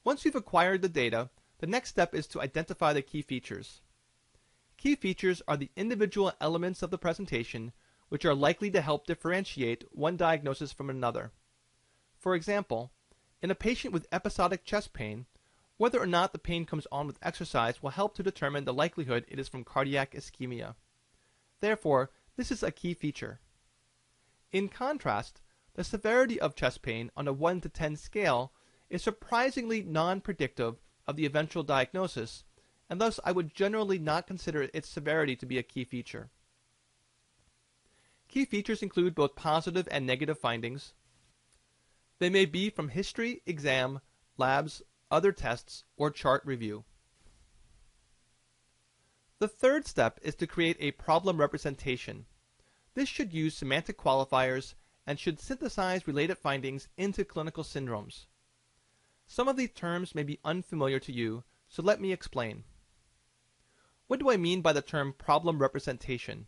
Once you've acquired the data, the next step is to identify the key features. Key features are the individual elements of the presentation which are likely to help differentiate one diagnosis from another. For example, in a patient with episodic chest pain, whether or not the pain comes on with exercise will help to determine the likelihood it is from cardiac ischemia. Therefore, this is a key feature. In contrast, the severity of chest pain on a 1 to 10 scale is surprisingly non-predictive of the eventual diagnosis, and thus I would generally not consider its severity to be a key feature. Key features include both positive and negative findings. They may be from history, exam, labs, other tests, or chart review. The third step is to create a problem representation. This should use semantic qualifiers and should synthesize related findings into clinical syndromes. Some of these terms may be unfamiliar to you, so let me explain. What do I mean by the term problem representation?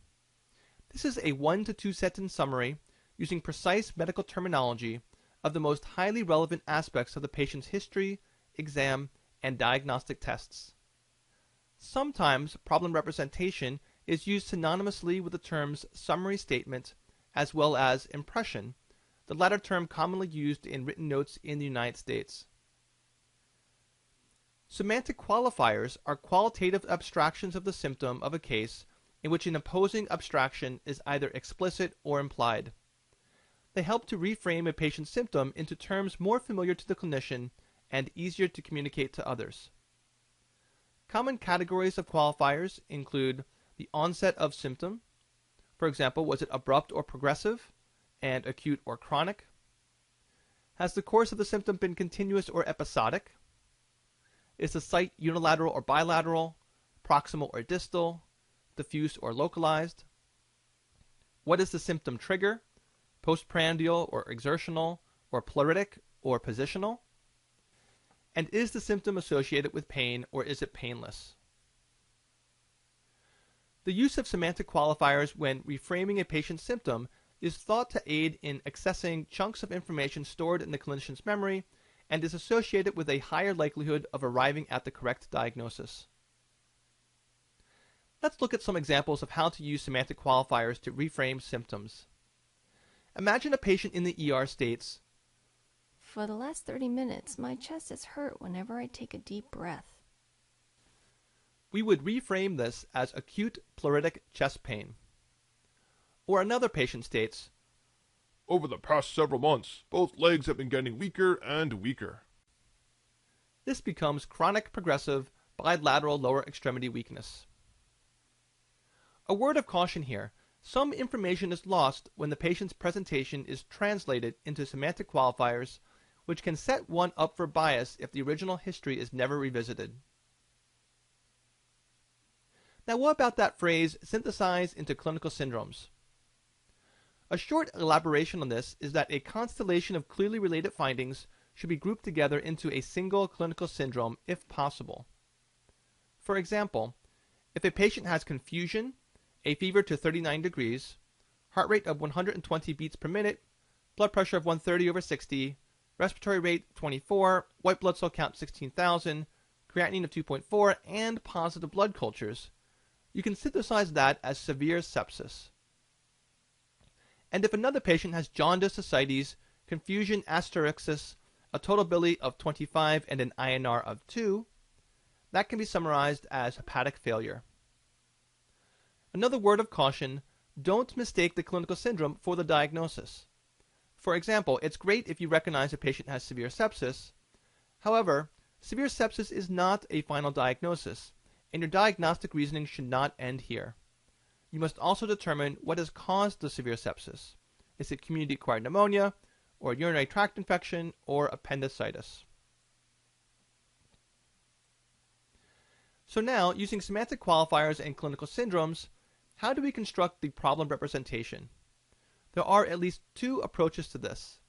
This is a 1 to 2 sentence summary using precise medical terminology of the most highly relevant aspects of the patient's history, exam, and diagnostic tests. Sometimes problem representation is used synonymously with the terms summary statement as well as impression, the latter term commonly used in written notes in the United States. Semantic qualifiers are qualitative abstractions of the symptom of a case in which an opposing abstraction is either explicit or implied. They help to reframe a patient's symptom into terms more familiar to the clinician and easier to communicate to others. Common categories of qualifiers include the onset of symptom. For example, was it abrupt or progressive, and acute or chronic? Has the course of the symptom been continuous or episodic? Is the site unilateral or bilateral, proximal or distal, diffuse or localized? What is the symptom trigger, postprandial or exertional, or pleuritic or positional? And is the symptom associated with pain or is it painless? The use of semantic qualifiers when reframing a patient's symptom is thought to aid in accessing chunks of information stored in the clinician's memory and is associated with a higher likelihood of arriving at the correct diagnosis. Let's look at some examples of how to use semantic qualifiers to reframe symptoms. Imagine a patient in the ER states, "For the last 30 minutes, my chest is hurt whenever I take a deep breath." We would reframe this as acute pleuritic chest pain. Or another patient states, "Over the past several months, both legs have been getting weaker and weaker." This becomes chronic progressive bilateral lower extremity weakness. A word of caution here. Some information is lost when the patient's presentation is translated into semantic qualifiers, which can set one up for bias if the original history is never revisited. Now what about that phrase, synthesize into clinical syndromes? A short elaboration on this is that a constellation of clearly related findings should be grouped together into a single clinical syndrome if possible. For example, if a patient has confusion, a fever to 39 degrees, heart rate of 120 beats per minute, blood pressure of 130/60, respiratory rate 24, white blood cell count 16,000, creatinine of 2.4, and positive blood cultures, you can synthesize that as severe sepsis. And if another patient has jaundice, ascites, confusion, asterixis, a total bili of 25 and an INR of 2, that can be summarized as hepatic failure. Another word of caution, don't mistake the clinical syndrome for the diagnosis. For example, it's great if you recognize a patient has severe sepsis. However, severe sepsis is not a final diagnosis, and your diagnostic reasoning should not end here. You must also determine what has caused the severe sepsis. Is it community-acquired pneumonia, or urinary tract infection, or appendicitis? So now, using semantic qualifiers and clinical syndromes, how do we construct the problem representation? There are at least two approaches to this.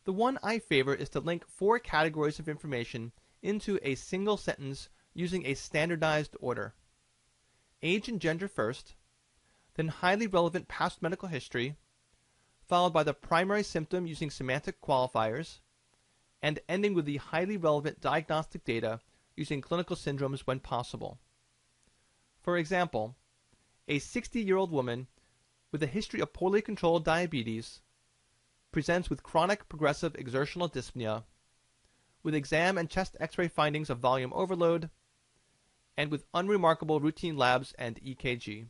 The one I favor is to link 4 categories of information into a single sentence using a standardized order. Age and gender first, then highly relevant past medical history, followed by the primary symptom using semantic qualifiers, and ending with the highly relevant diagnostic data using clinical syndromes when possible. For example, a 60-year-old woman with a history of poorly controlled diabetes presents with chronic progressive exertional dyspnea, with exam and chest x-ray findings of volume overload, and with unremarkable routine labs and EKG.